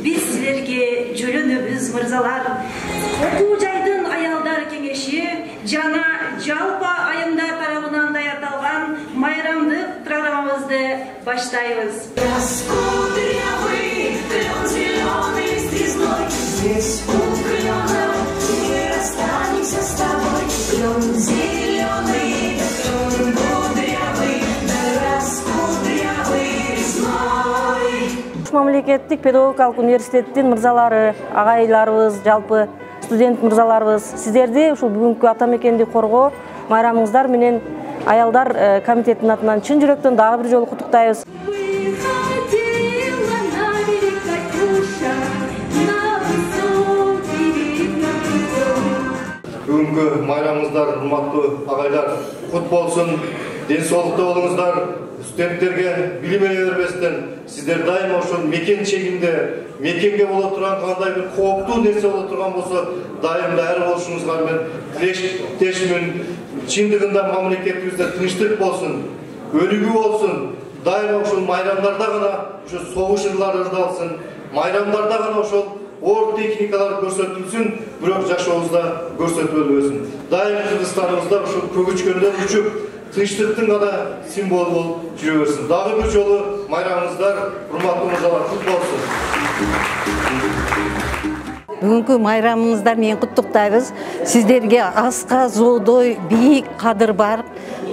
Biz sizlerге jölөнөбүз мырзалар. Окуу жайдын аялдар кеңеши жана жалпы айымдар тарабынан даярдалган майрамдык программабызды баштайбыз. Здесь у клёна мы расстанемся с тобой. Клён зеленый, клён кудрявый, да раскудрявый весной. Мамлекеттик педагогикалык университеттин мырзалары, агайларыбыз, жалпы студент мырзаларыбыз, сиздерди ушул бүгүнкү ата мекенди коргоо майрамыңыздар менен аялдар комитетинин атынан чын жүрөктөн дагы бир жолу куттуктайбыз. Бүгүнкү майрамыңыздар, урматтуу агайлар, кут болсун. Ден соолукта болуңуздар. Студенттерге билим бербестен сиздер дайыма ошол мекен чегинде, мекенге боло турган кандай бир кооптуу нерсе боло турган болсо, дайым даяры болушуңузга мен тилештешмин. Чындыгында мамлекетибизде тынчтык болсун, өнүгүү болсун. Дайыма ошол майрамдарда гана ошо согуш ырлары ырдалсын, майрамдарда гана ошол оор техникалар көрсөтүлсүн, бирок жашообузда көрсөтүлбөсүн. Дайым Кыргызстаныбызда ушул көгүчкөндөр учуп, тынчтыктын гана символу болуп жүрө берсин. Дагы бир жолу майрамыңыздар, урматтуу мырзалар, кут болсун. Бүгүнкү майрамыңыздар менен куттуктайбыз. Сиздерге аска зоодой бийик кадыр бар.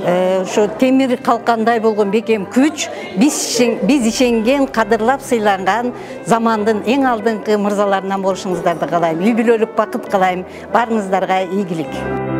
Ошо темир калкандай болгон бекем күч, биз ишенген, кадырлап сыйланган замандын эң алдыңкы мырзаларынан болушуңуздарды каалайм. Үй бүлөлүк бакыт каалайм. Барыңыздарга ийгилик.